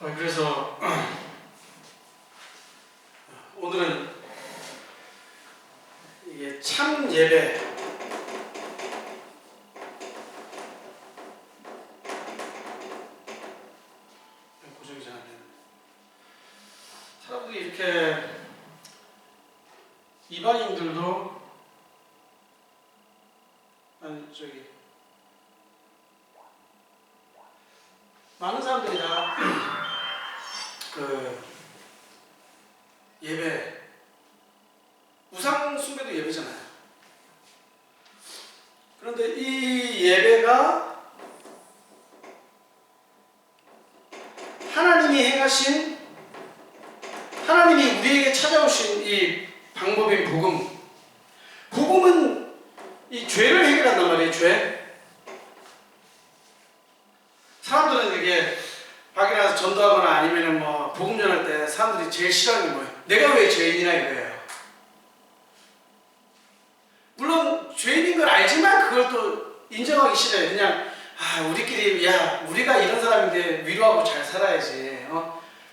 그래서 오늘은 이게 참 예배, 고정이 잘 안 되네. 사람들이 이렇게 이방인들도 많은 사람들이 다 예배, 우상 숭배도 예배잖아요. 그런데 이 예배가 하나님이 행하신, 하나님이 우리에게 찾아오신 이 방법인 복음은 이 죄를 해결한단 말이에요. 죄. 사람들은 이게 밖에 나가서 전도하거나 아니면은 뭐 복음 전할 때 사람들이 제일 싫어하는 게 뭐예요? 내가 왜 죄인이나 이거예요. 물론 죄인인 걸 알지만 그걸 또 인정하기 싫어요. 그냥 우리끼리 우리가 이런 사람인데 위로하고 잘 살아야지.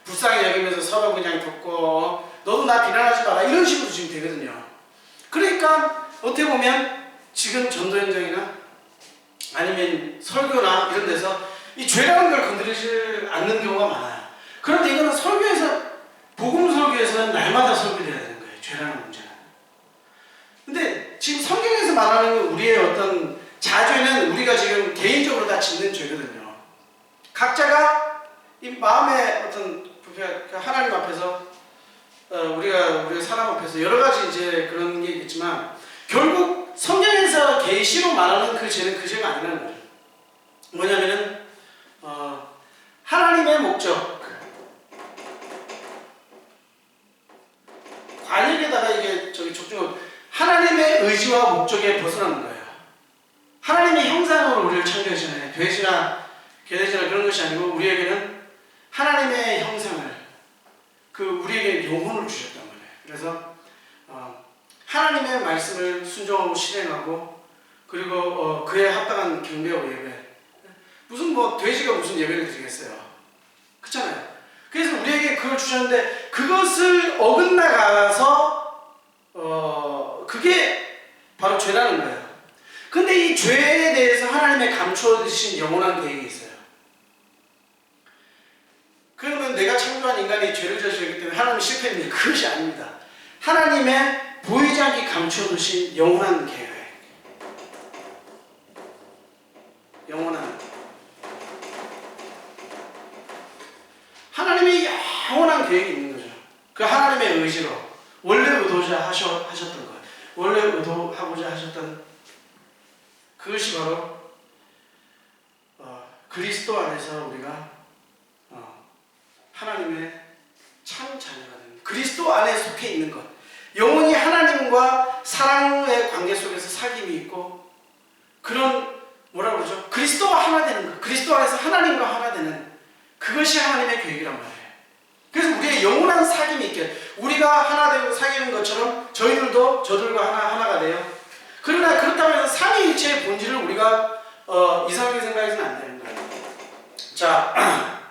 불쌍히 여기면서 서로 그냥 돕고 너도 나 비난하지 마라 이런 식으로 지금 되거든요. 그러니까 어떻게 보면 지금 전도 현장이나 아니면 설교나 이런 데서 이 죄라는 걸 건드리지 않는 경우가 많아요. 그런데 이거는 설교에서, 복음 설교에서는 날마다 설교돼야 되는 거예요. 죄라는 문제는. 근데 지금 성경에서 말하는 우리의 어떤 자죄는 우리가 지금 개인적으로 다 짓는 죄거든요. 각자가 이 마음의 어떤 하나님 앞에서 우리가 사람 앞에서 여러 가지 이제 그런 게 있겠지만 결국 성경에서 계시로 말하는 그 죄는 그 죄가 아니라는 거죠. 뭐냐면은 하나님의 목적, 관역에다가 이게 하나님의 의지와 목적에 벗어나는 거예요. 하나님의 형상으로 우리를 창조하시잖아요. 돼지나 개돼지나 그런 것이 아니고 우리에게는 하나님의 형상을, 우리에게 영혼을 주셨단 말이에요. 그래서 하나님의 말씀을 순종하고 실행하고 그리고 그에 합당한 경배하고 예배. 무슨 돼지가 무슨 예배를 드리겠어요. 그렇잖아요. 그래서 우리에게 그걸 주셨는데 그것을 어긋나가서 그게 바로 죄라는 거예요. 근데 이 죄에 대해서 하나님의 감추어 두신 영원한 계획이 있어요. 그러면 내가 창조한 인간이 죄를 저질렀기 때문에 하나님이 실패했는데 그것이 아닙니다. 하나님의 보이지 않게 감추어 두신 영원한 계획. 하나님의 영원한 계획이 있는 거죠. 그 하나님의 의지로 원래 하셨던 거예요. 원래 의도하고자 하셨던 그것이 바로 그리스도 안에서 우리가 하나님의 참 자녀가 되는 것. 그리스도 안에 속해 있는 것. 영원히 하나님과 사랑의 관계 속에서 사귐이 있고 그런 그리스도와 하나 되는 것. 그리스도 안에서 하나님과 하나 되는 그것이 하나님의 계획이란 말이에요. 그래서 우리의 영원한 사귐이 있게 우리가 하나 되고 사귀는 것처럼 저희들도 저들과 하나가 돼요. 그러나 그렇다고 해서 삼위일체의 본질을 우리가 이상하게 생각해서는 안 되는 거예요. 자,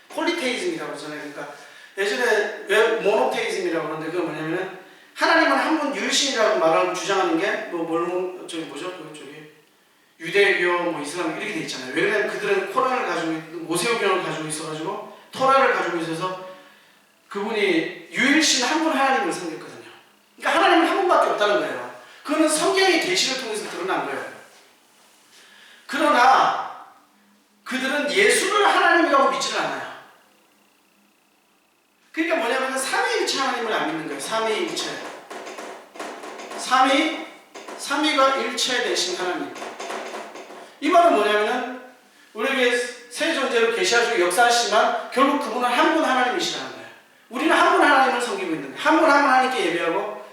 폴리테이즘이라고 하잖아요. 그러니까 예전에 왜 모노테이즘이라고 하는데 그게 뭐냐면은 하나님은 한 분 유일신이라고 말하고 주장하는 게 유대교, 이슬람 이렇게 돼 있잖아요. 왜냐면 그들은 코란을 가지고 모세오경을 가지고 있어가지고 토라를 가지고 있어서 그분이 유일신 한 분 하나님을 섬겼거든요. 그러니까 하나님은 한 분밖에 없다는 거예요. 그거는 성경의 계시를 통해서 드러난 거예요. 그러나 그들은 예수를 하나님이라고 믿지는 않아요. 그러니까 뭐냐면 삼위일체 하나님을 안 믿는 거예요. 삼위일체. 삼위가 일체 되신 하나님. 이 말은 뭐냐면은 우리에게 세 존재로 계시하시고 역사하시지만 결국 그분은 한 분 하나님이시라는 거예요. 우리는 한 분 하나님을 섬기고 있는 거예요. 한 분 하나님께 예배하고.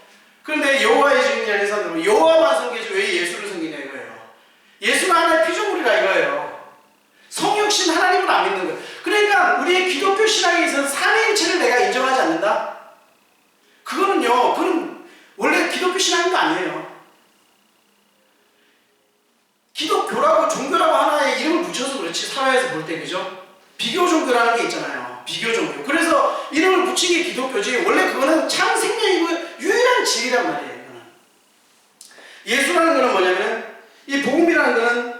그런데 여호와의 증인이라는 사람들은 여호와만 섬기지 왜 예수를 섬기냐 이거예요. 예수는 하나의 피조물이라 이거예요. 성육신 하나님을 안 믿는 거예요. 그러니까 우리의 기독교 신앙에 있어서 삼위일체를 내가 인정하지 않는다? 그건 원래 기독교 신앙도 아니에요. 기독교라고 종교라고 하나의 이름을 붙여서 그렇지 사회에서 볼 때 그죠? 비교 종교라는 게 있잖아요. 비교 종교. 그래서 이름을 붙인 게 기독교지. 원래 그거는 참 생명이고 유일한 진리란 말이에요. 이거는. 예수라는 거는 뭐냐면 이 복음이라는 거는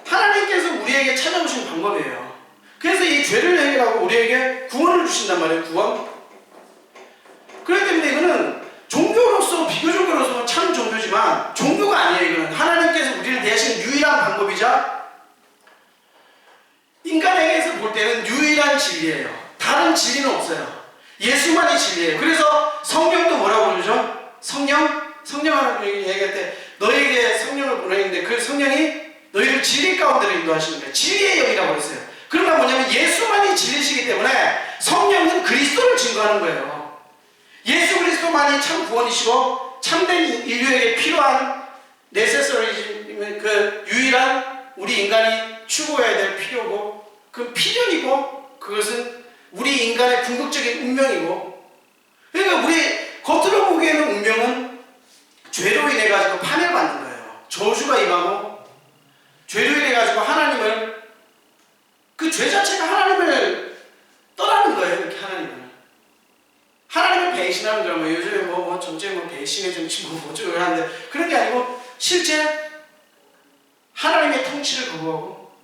하나님께서 우리에게 찾아오신 방법이에요. 그래서 이 죄를 해결하고 우리에게 구원을 주신단 말이에요. 구원. 그렇기 때문에 이거는 종교로서 비교 종교로서는 참 종교지만 종교가 아니에요. 이거는 하나님께서 우리를 대하시는 유일한 방법이자 인간에게서 볼 때는 유일한 진리예요. 다른 진리는 없어요. 예수만이 진리예요. 그래서 성령도 뭐라고 그러죠? 성령하는 얘기할 때 너에게 성령을 보내는데 그 성령이 너희를 진리 가운데로 인도하시는 거예요. 진리의 영이라고 그랬어요. 그러나 뭐냐면 예수만이 진리시기 때문에 성령은 그리스도를 증거하는 거예요. 예수 그리스도만이 참 구원이시고 참된 인류에게 필요한 네세서리 그 유일한 우리 인간이 추구해야 될 필요고 그 필연이고 그것은 우리 인간의 궁극적인 운명이고 그러니까 우리 겉으로 보기에는 운명은 죄로 인해 가지고 파멸받는 거예요. 저주가 임하고 죄로 인해 가지고 하나님을 그 죄 자체가 하나님을 떠나는 거예요. 이렇게 하나님을 배신하는 거예요. 뭐 요즘에 뭐 정책 뭐 배신의 정치 뭐 어쩌고 하는데 그런 게 아니고 실제 하나님의 통치를 거부하고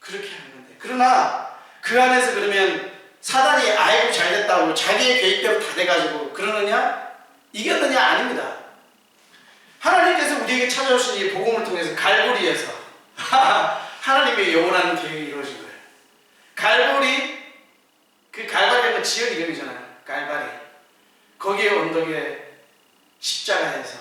그렇게 하는 건데 그러나 그 안에서 그러면 사단이 아이고 잘됐다고 자기의 계획대로 다 돼가지고 그러느냐? 이겼느냐? 아닙니다. 하나님께서 우리에게 찾아오신 이 복음을 통해서 갈보리에서 하나님의 영원한 계획이 이루어진 거예요. 갈보리, 그 갈바리는 지역 이름이잖아요. 갈바리. 거기에 언덕에 십자가에서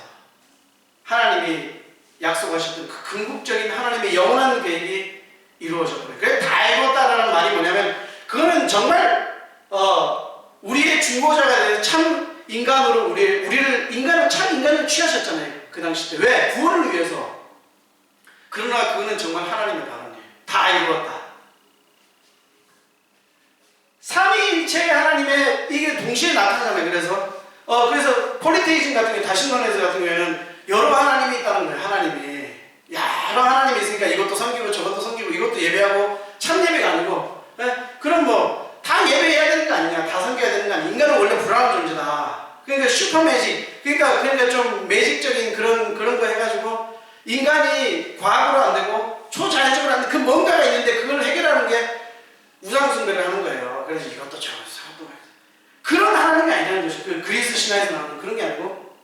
하나님이 약속하셨던 그 궁극적인 하나님의 영원한 계획이 이루어졌고요. 그래서 다 이뤘다라는 말이 뭐냐면 그거는 정말 우리의 중보자가 돼서 참 인간으로 인간을 참 인간을 취하셨잖아요. 그 당시 때. 왜? 구원을 위해서. 그러나 그거는 정말 하나님의 발언이에요. 다 이루었다. 삼위일체의 하나님의 이게 동시에 나타나잖아요. 그래서 폴리테이즘 같은 경우 다신론에서 같은 경우에는 여러 하나님이 있다는 거예요. 하나님이 여러 하나님이 있으니까 이것도 섬기고 저것도 섬기고 이것도 예배하고 참 예배가 아니고 그럼 뭐 다 예배해야 되는 거 아니냐? 다 섬겨야 되는 거 아니냐? 인간은 원래 불안한 존재다. 그러니까 슈퍼 매직 그러니까 좀 매직적인 그런 거 해가지고 인간이 과학으로 안 되고 초자연적으로 안 되고 그 뭔가가 있는데 그걸 해결하는 게 우상숭배를 하는 거예요. 그래서 이것도 저것도 그런 하나님이 아니라는 것이 그 그리스 신화에서 나오는 그런 게 아니고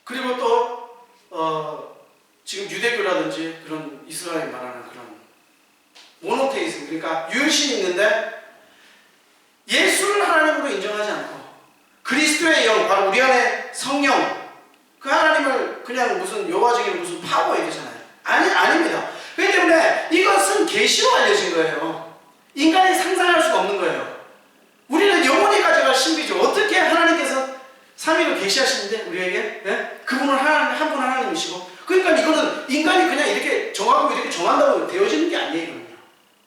그리고 또 지금 유대교라든지 그런 이스라엘 말하는 그런 모노테이즘 그러니까 유일신이 있는데 예수를 하나님으로 인정하지 않고 그리스도의 영 바로 우리 안에 성령 그 하나님을 그냥 무슨 요화적인 무슨 파워 얘기잖아요. 아닙니다. 그렇기 때문에 이것은 계시로 알려진 거예요. 인간이 상상할 수가 없는 거예요. 우리는 영원히 가져갈 신비죠. 어떻게 하나님께서 삼위를 계시하시는데 우리에게 그분은 한 분 하나님이시고 그러니까 이거는 인간이 그냥 이렇게 정하고 이렇게 정한다고 되어지는 게 아니에요. 이거는요.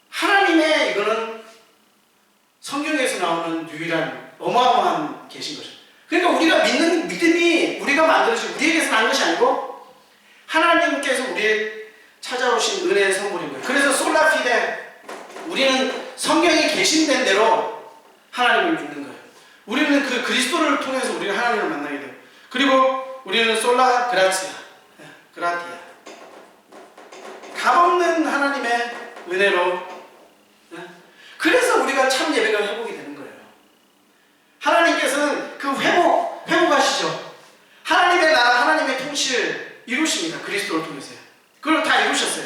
하나님의 이거는 성경에서 나오는 유일한 어마어마한 계신 거죠. 그러니까 우리가 믿는 믿음이 우리가 만들어진 우리에게서 난 것이 아니고 하나님께서 우리의 찾아오신 은혜의 선물인 거예요. 그래서 솔라피데 우리는 성경이 계신된 대로 하나님을 믿는 거예요. 우리는 그 그리스도를 통해서 우리가 하나님을 만나게 돼요. 그리고 우리는 솔라 그라티아 값없는 하나님의 은혜로 그래서 우리가 참 예배가 회복이 되는 거예요. 하나님께서는 그 회복하시죠. 하나님의 나라, 하나님의 통치를 이루십니다. 그리스도를 통해서요. 그걸 다 이루셨어요.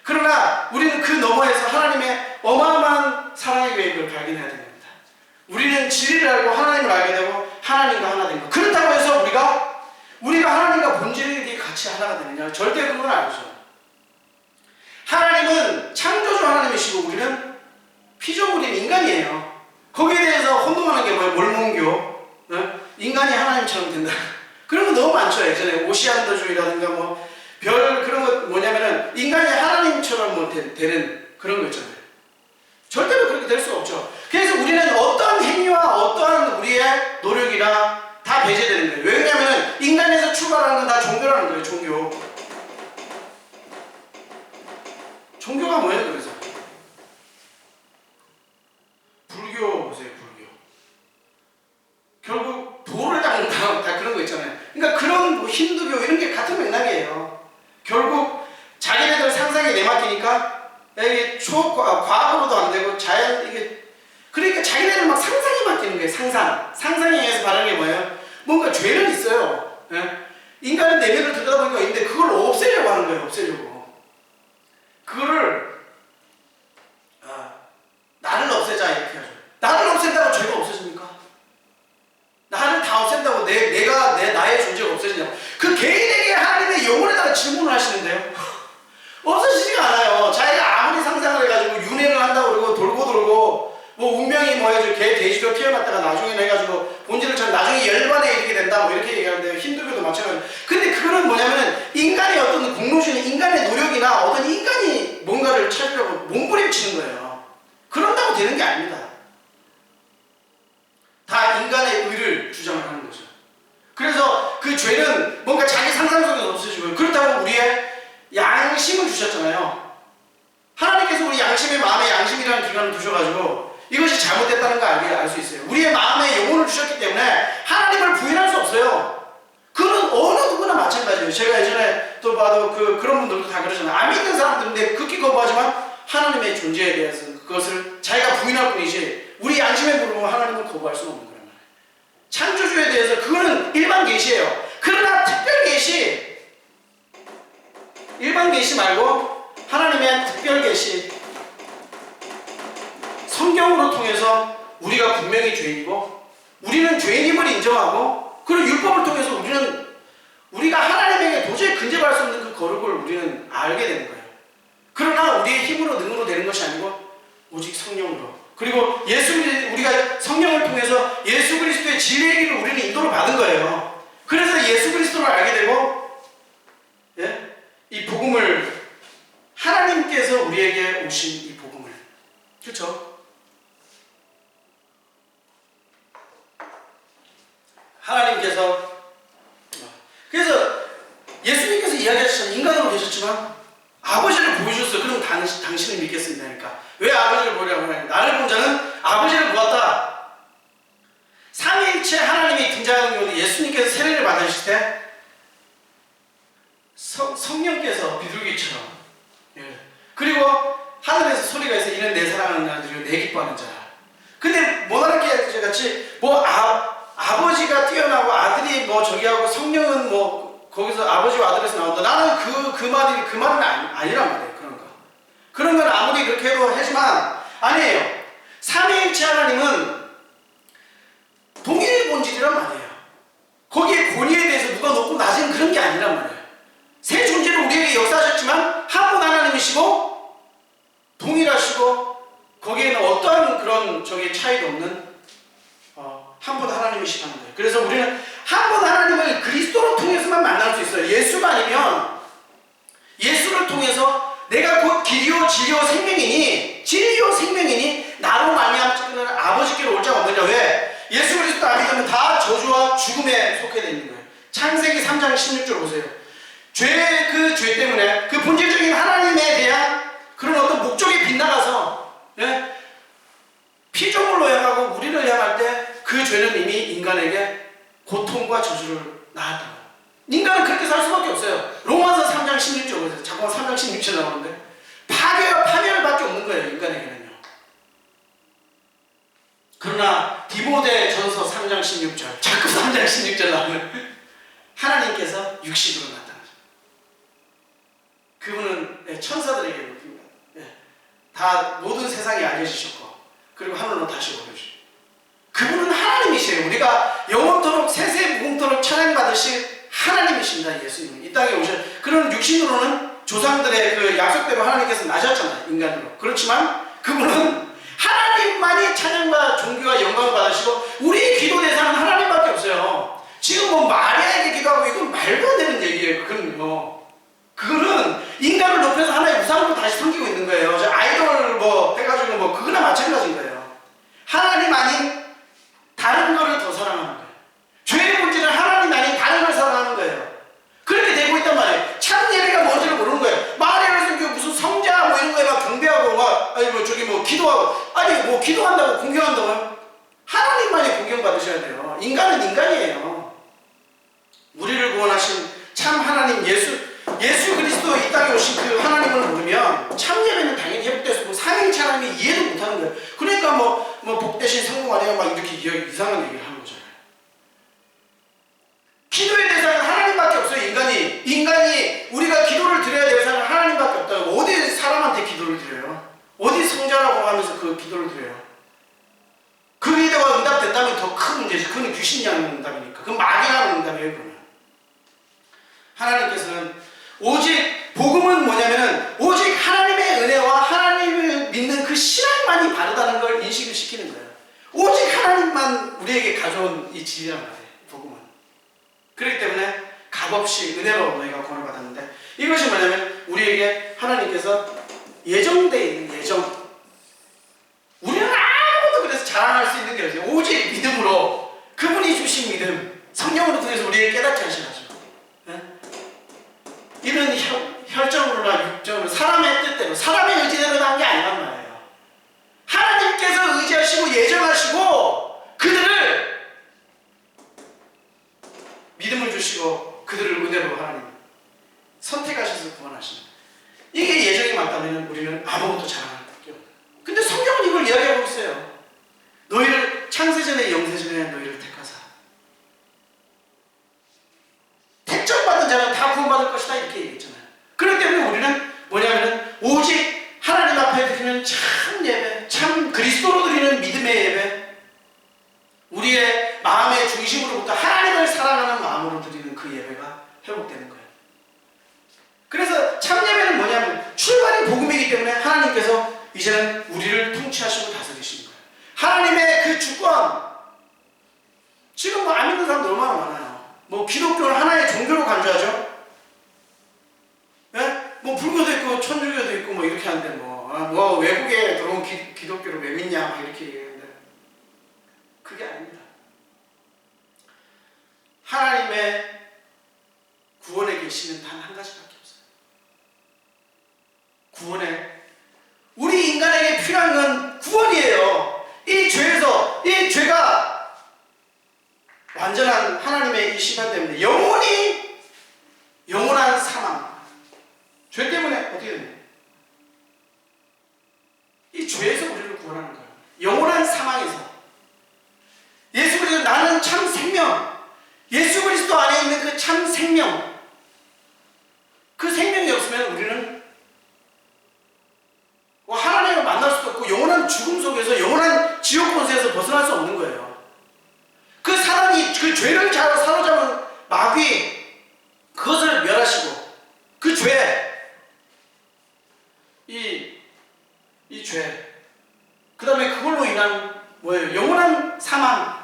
그러나 우리는 그 너머에서 하나님의 어마어마한 사랑의 계획을 발견해야 됩니다. 우리는 진리를 알고 하나님을 알게 되고 하나님과 하나 된 것. 그렇다고 해서 우리가 하나님과 본질이 같이 하나가 되느냐? 절대 그건 아니죠. 하나님은 창조주 하나님이시고 우리는 피조물인 인간이에요. 거기에 대해서 혼동하는 게 뭐예요? 몰몬교. 인간이 하나님처럼 된다. 그런 거 너무 많죠. 예전에 오시안더주의라든가 뭐 별 그런 거 뭐냐면은 인간이 하나님처럼 뭐 되는 그런 거 있잖아요. 절대로 그렇게 될 수 없죠. 그래서 우리는 어떠한 행위와 어떠한 우리의 노력이나 다 배제되는 거예요. 왜냐하면 인간에서 출발하는 건 다 종교라는 거예요. 종교. 종교가 뭐예요? 그래서 불교 보세요. 불교 결국 도를 닦는다 다 그런 거 있잖아요. 그러니까 그런 뭐 힌두교 이런 게 같은 맥락이에요. 결국 자기네들 상상에 내맡기니까 이게 과학으로도 안 되고 자연 이게 그러니까 자기네들 막 상상에 맡기는 거예요. 상상에 의해서 바라는 게 뭐예요? 뭔가 죄는 있어요. 예? 인간의 내면을 들여다보니까 있는데 그걸 없애려고 하는 거예요. 없애려고. 그거를 나를 없애자 이렇게 하죠. 나를 없앤다고 죄가 없어집니까? 나를 다 없앤다고 나의 존재가 없어지냐고. 그 개인에게 하나님의 영혼에다가 질문을 하시는데요. 없어지지가 않아요. 자기가 아무리 상상을 해가지고 윤회를 한다고 그러고 돌고 뭐 운명이 뭐예요? 개 돼지로 태어났다가 나중에는 해가지고 본질을 참 나중에 열반에 이르게 된다 뭐 이렇게 얘기하는데요. 힌두교도 마찬가지로. 근데 그거는 뭐냐면은 인간의 어떤 공로심, 인간의 노력이나 어떤 인간이 뭔가를 찾으려고 몸부림치는 거예요. 그런다고 되는 게 아닙니다. 다 인간의 의를 주장을 하는 거죠. 그래서 그 죄는 뭔가 자기 상상 속에서 없어지고요. 그렇다고 우리의 양심을 주셨잖아요. 하나님께서 우리 양심의 마음에 양심이라는 기관을 두셔가지고 이것이 잘못됐다는 걸 알 수 있어요. 우리의 마음에 영혼을 주셨기 때문에 하나님을 부인할 수 없어요. 그는 어느 누구나 마찬가지예요. 제가 예전에 또 봐도 그런 분들도 다 그러잖아요. 안 믿는 사람들인데 극히 거부하지만 하나님의 존재에 대해서 그것을 자기가 부인할 뿐이지 우리 양심에 물으면 하나님을 거부할 수는 없는 거란 말이에요. 창조주에 대해서 그거는 일반 계시예요. 그러나 특별 계시, 일반 계시 말고 하나님의 특별 계시, 성경으로 통해서 우리가 분명히 죄인이고 우리는 죄인임을 인정하고 그리고 율법을 통해서 우리가 하나님에게 도저히 근접할 수 없는 그 거룩을 우리는 알게 되는 거예요. 그러나 우리의 힘으로 능으로 되는 것이 아니고 오직 성령으로. 그리고 우리가 성령을 통해서 예수 그리스도의 진리의 길을 우리는 인도를 받은 거예요. 그래서 예수 그리스도를 알게 되고 이 복음을 하나님께서 우리에게 오신 이 복음을 그렇죠? 하나님께서 그래서 예수님께서 이야기하셨잖아요. 인간으로 계셨지만 아버지를 보여줬어요. 그럼 당신을 믿겠습니다. 그러니까 왜 아버지를 보려고 하냐? 나를 본 자는 아버지를 보았다. 삼위일체 하나님이 등장하는 경우도 예수님께서 세례를 받으실 때 성령께서 비둘기처럼 그리고 하늘에서 소리가 있어 이는 내 사랑하는 아들이요 내 기뻐하는 자라. 근데 모나르키 같이 뭐 아버지가 뛰어나고 아들이 뭐 저기하고 성령은 뭐 거기서 아버지와 아들에서 나온다. 나는 그 말은 아니란 말이에요. 그런 건 아무리 그렇게 해도 하지만 아니에요. 삼위일체 하나님은 동일 본질이란 말이에요. 거기에 권위에 대해서 누가 높고 낮은 그런 게 아니란 말이에요. 세 존재로 우리에게 역사하셨지만 한 분 하나님이시고 동일하시고 거기에는 어떠한 그런 차이도 없는 한 분 하나님이시라는 거예요. 그래서 우리는 한 분 하나님을 그리스도를 통해서만 만날 수 있어요. 예수가 아니면 예수를 통해서 내가 곧 길이요 진리요 생명이니 나로 말미암는 아버지께로 올 자가 없느냐. 왜? 예수 그리스도 안 믿으면 다 저주와 죽음에 속해 있는 거예요. 창세기 3장 16절 보세요. 죄 때문에 그 본질적인 하나님에 대한 그런 어떤 목적이 빗나가서 피조물로 향하고 우리를 향할 때 그 죄는 이미 인간에게 고통과 저주를 낳았다. 인간은 그렇게 살 수밖에 없어요. 로마서 3장 16절 보세요. 잠깐만 3장 16절 나오는데 파괴와 파멸밖에 없는 거예요. 인간에게는요. 그러나 디모데 전서 3장 16절 자꾸 3장 16절 나오는 하나님께서 육신으로 나타나죠. 그분은 천사들에게 높입니다. 다 모든 세상이 알려주셨고 그리고 하늘로 다시 올려주죠. 그분은 하나님이세요. 우리가 영원토록 세세무궁토록 찬양받으실 하나님이십니다. 예수님은 이 땅에 오신 그런 육신으로는 조상들의 그 약속대로 하나님께서 나셨잖아요. 인간으로. 그렇지만 그분은 하나님만이 찬양과 존귀와 영광을 받으시고 우리의 기도 대상은 하나님밖에 없어요. 지금 뭐 마리아에게 기도하고 이건 말도 안 되는 얘기예요. 그거는 인간을 높여서 하나의 우상으로 다시 섬기고 있는 거예요. 아이돌 뭐 해가지고 뭐 그거나 마찬가지인 거예요. 하나님 아닌 다른 거를 더 사랑하는 거예요. 죄의 본질은 하나님 아닌 다른 걸 사랑하는 거예요. 그렇게 되고 있단 말이에요. 참 예배가 뭔지를 모르는 거예요. 마리아를 섬기고 무슨 성자 뭐 이런 거에 뭐 기도하고, 아니 뭐 기도한다고 공경한다고요? 하나님만이 공경받으셔야 돼요. 인간은 인간이에요. 우리를 구원하신 참 하나님 예수 그리스도 이 땅에 오신 그 하나님을 모르면 참 예배는 당연히 회복될 수 없고 삼위일체 하나님이 이해도 못하는 거예요. 그러니까 뭐 복되신 성공 아니에요 막 이렇게 이상한 얘기를 하는 거잖아요. 기도의 대상은 하나님밖에 없어요. 인간이 우리가 기도를 드려야 될 대상은 하나님밖에 없다고. 어디 사람한테 기도를 드려요? 어디 성자라고 하면서 그 기도를 드려요? 그 기도가 응답됐다면 더 큰 문제지. 그건 귀신이 하는 응답이니까. 그건 마귀가 하는 응답이에요. 그러면 하나님께서는 오직 복음은 뭐냐면은 오직 하나님의 은혜와 하나님을 믿는 그 신앙만이 바르다는 걸 인식을 시키는 거예요. 오직 하나님만 우리에게 가져온 이 진리란 말이에요. 복음은. 그렇기 때문에 값없이 은혜로 너희가 구원을 받았는데, 이것이 뭐냐면 우리에게 하나님께서 예정되어 있는 예정. 우리는 아무것도 그래서 자랑할 수 있는 게 없어요. 오직 믿음으로, 그분이 주신 믿음, 성령으로 통해서 우리에게 깨닫게 하셔가지고, 네? 이런 혈정으로나 육정으로 사람의 뜻대로 사람의 의지대로 난 게 아니란 말이에요. 하나님께서 의지하시고 예정하시고 그들을 믿음을 주시고 그들을 은혜로 하나님 선택하셔서 구원하시는, 이게 예정이 맞다면 우리는 아무것도 자랑할 게 없는. 근데 성경은 이걸 이야기하고 있어요. 너희를 창세전에 영세전에 너희를 택하사 택정받은 자는 다 구원받을 것이다 이렇게 얘기했잖아요. 그렇기 때문에 우리는 뭐냐면은 오직 하나님 앞에 드리는 참 예배, 참 그리스도로 드리는 믿음의 예배, 우리의 마음의 중심으로부터 하나님을 사랑하는 마음으로 드리는 그 예배가 회복되는 거예요. 그래서 참 예배는 뭐냐면 출발이 복음이기 때문에 하나님께서 이제는 우리를 통치하시고 다스리시는 거예요. 하나님의 그 주권, 지금 뭐 안 믿는 사람도 얼마나 많아요. 뭐 기독교를 하나의 종교로 간주하죠. 네? 뭐 불교도 있고 천주교도 있고 뭐 이렇게 하는데 뭐 외국에 들어온 기독교를 왜 믿냐 막 이렇게 얘기하는데 그게 아닙니다. 하나님의 구원의 계시는 단 한 가지밖에 없어요. 구원에 우리 인간에게 필요한 건 구원이에요. 이 죄가 완전한 하나님의 이 시간 때문에 영원한 사망, 죄 때문에 어떻게 됩니까? 이 죄에서 우리를 구원하는 거예요. 영원한 사망에서. 예수 그리스도 나는 참 생명, 예수 그리스도 안에 있는 그 참 생명, 그 생명이 없으면 우리는 하나님을 만날 수도 없고 영원한 죽음 속에서 영원한 지옥 권세에서 벗어날 수 없는 거예요. 그 사람이 그 죄를 사로잡은 마귀, 그것을 멸하시고 그 죄, 이 죄, 그 다음에 그걸로 인한 뭐예요? 영원한 사망.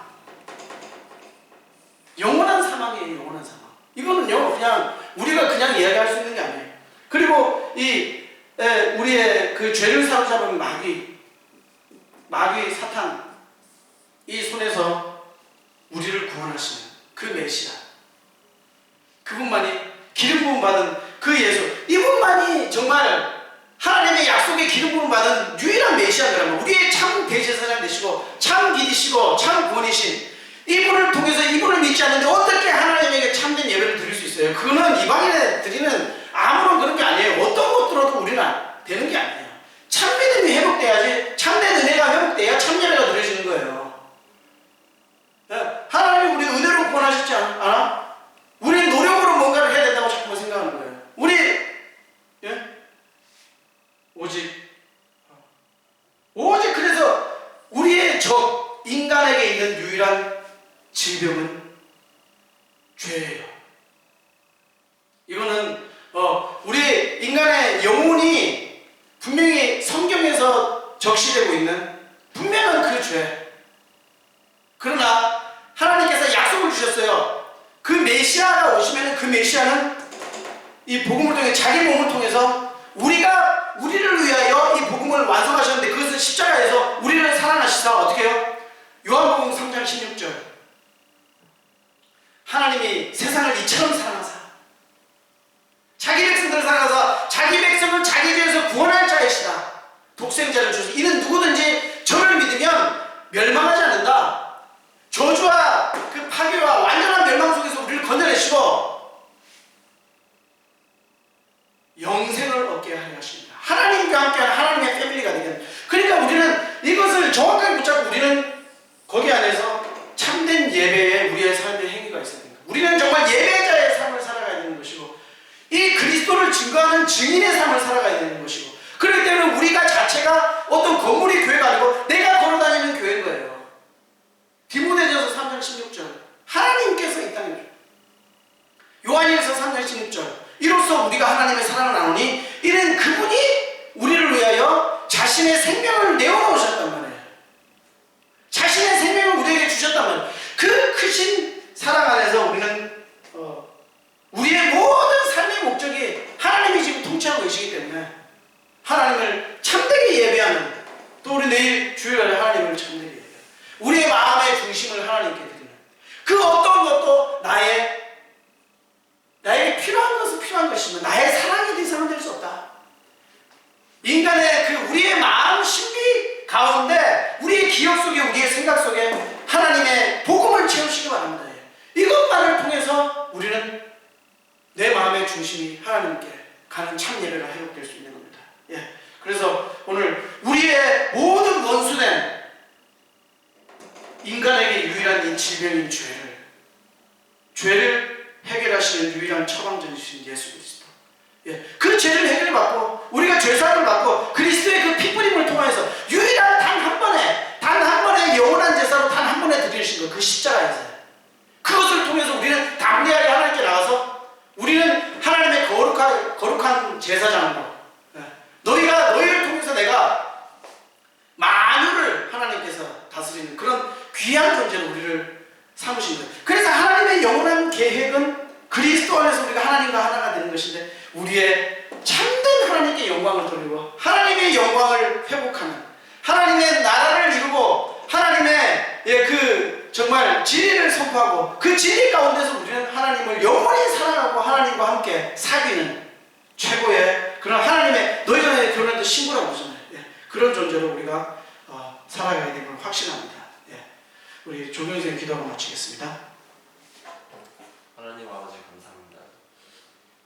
영원한 사망이에요. 영원한 사망. 이거는요 그냥 우리가 그냥 이야기할 수 있는 게 아니에요. 그리고 우리의 그 죄를 사로잡은 마귀 사탄, 이 손에서 우리를 구원하시는 그 메시아, 그분만이 기름 부음 받은 그 예수, 이분만이 정말 하나님의 약속의 기름 부음 받은 유일한 메시아라면, 우리의 참 대제사장 되시고 참 길이시고 참 구원이신 이분을 통해서, 이분을 믿지 않는데 어떻게 하나님에게 참된 예배를 드릴 수 있어요? 그거는 이방인에 드리는 아무런 그런 게 아니에요. 어떤 것 들어도 우리는 되는 게 아니에요. 참 믿음이 회복돼야지, 참된 은혜가 회복돼야 참 예배가 드려지는 거예요. 하나님이 우리 은혜로 구원하셨지 않아? 우리 노력으로 뭔가를 해야 된다고 자꾸만 생각하는 거예요. 오직 그래서 우리의 적, 인간에게 있는 유일한 질병은 죄예요. 이거는 우리 인간의 영혼이 분명히 성경에서 적시되고 있는 분명한 그 죄. 그러나 하나님께서 약속을 주셨어요. 그 메시아가 오시면 그 메시아는 이 복음을 통해 자기 몸을 통해서 우리를 위하여 이 복음을 완성하셨는데, 그것은 십자가에서 우리를 살아나시사 어떻게 해요? 요한복음 3장 16절, 하나님이 세상을 이처럼 사랑하사 자기 백성들을 사랑하사 자기 백성을 자기 죄에서 구원할 자이시다. 독생자를 주셔서 이는 누구든지 저를 믿으면 멸망하지 않는다. 저주와 그 파괴와 완전한 멸망 속에서 우리를 건져내시고 영생을 얻게 하려 하십니다. 하나님과 함께하는 하나님의 패밀리가 되겠습니다. 그러니까 우리는 이것을 정확하게 붙잡고 우리는 거기 안에서 참된 예배에 우리의 삶의 행위가 있어야 됩니다. 우리는 정말 예배자의 삶을 살아가야 되는 것이고 이 그리스도를 증거하는 증인의 삶을 살아가야 되는 것이고 그렇기 때문에 우리가 자체가 어떤 건물이 교회가 아니고 내가 걸어다니는 교회인 거예요. 디모데전서 3장 16절 하나님께서 이 땅에 요한일서 3장 16절 이로써 우리가 하나님의 사랑을 나누니 이는 그분이 우리를 위하여 자신의 생명을 내어놓으셨단 말이에요. 자신의 생명을 우리에게 주셨단 말이에요. 그 크신 사랑 안에서 우리는 우리의 모든 삶의 목적이 하나님이 지금 통치하고 계시기 때문에 하나님을 참되게 예배하는 또 우리 내일 주일날에 하나님을 참되게 예배하는 우리의 마음의 중심을 하나님께 드리는 그 어떤 것도 나에게 필요한 것은 필요한 것이면 나의 사랑에 대해서는 될 수 없다. 인간의 그 우리의 마음 심리 가운데 우리의 기억 속에 우리의 생각 속에 하나님의 복음을 채우시기 바랍니다. 이것만을 통해서 우리는 내 마음의 중심이 하나님께 가는 참 예배가 회복될 수 있는 겁니다. 그래서 오늘 우리의 모든 원수된 인간에게 유일한 이 질병인 죄를 해결하시는 유일한 처방전이신 예수 그리스도. 그 죄를 해결받고 우리가 죄사함을 받고 그리스도의 그 피뿌림을 통해서 유일한 단 한 번의 영원한 제사로 단 한 번에 드리신 것, 그 십자가에서 그것을 통해서 우리는 담대하게 하나님께 나가서 우리는 하나님의 거룩한 제사장으로 너희를 통해서 내가 만유를 하나님께서 다스리는 그런 귀한 존재로 우리를 삼으신 거예요. 그래서 하나님의 영원한 계획은 그리스도 안에서 우리가 하나님과 하나가 되는 것인데 우리의 참된 하나님께 영광을 돌리고 하나님의 영광을 회복하는 하나님의 나라를 이루고 하나님의 그 정말 진리를 선포하고 그 진리 가운데서 우리는 하나님을 영원히 사랑하고 하나님과 함께 사귀는 최고의 그런 하나님의 너희가 내 결혼할 때 신부라고 하잖아요. 그런 존재로 우리가 살아가야 되는 걸 확신합니다. 우리 조경희 선생님 기도하고 마치겠습니다. 하나님 아버지 감사합니다.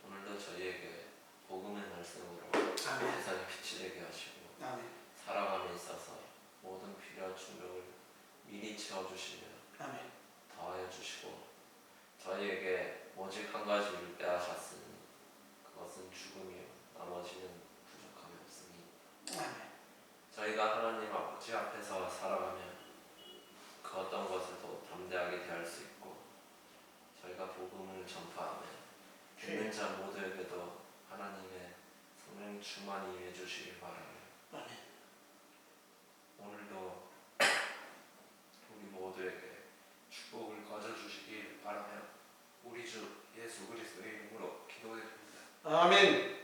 오늘도 저희에게 복음의 말씀으로 아멘. 세상에 빛이 되게 하시고 아멘. 살아감에 있어서 모든 필요한 충격을 미리 채워주시며 아멘. 더하여 주시고 저희에게 오직 한 가지를 빼앗았으니 그것은 죽음이요 나머지는 부족함이 없으니 아멘. 저희가 하나님 아버지 앞에서 살아가면 그 어떤 것을도 담대하게 대할 수 있고 저희가 복음을 전파하며 듣는 자 모두에게도 하나님의 성령 충만히 임해 주시길 바라며 아멘. 오늘도 우리 모두에게 축복을 거저 주시길 바라며 우리 주 예수 그리스도의 이름으로 기도드립니다. 아멘.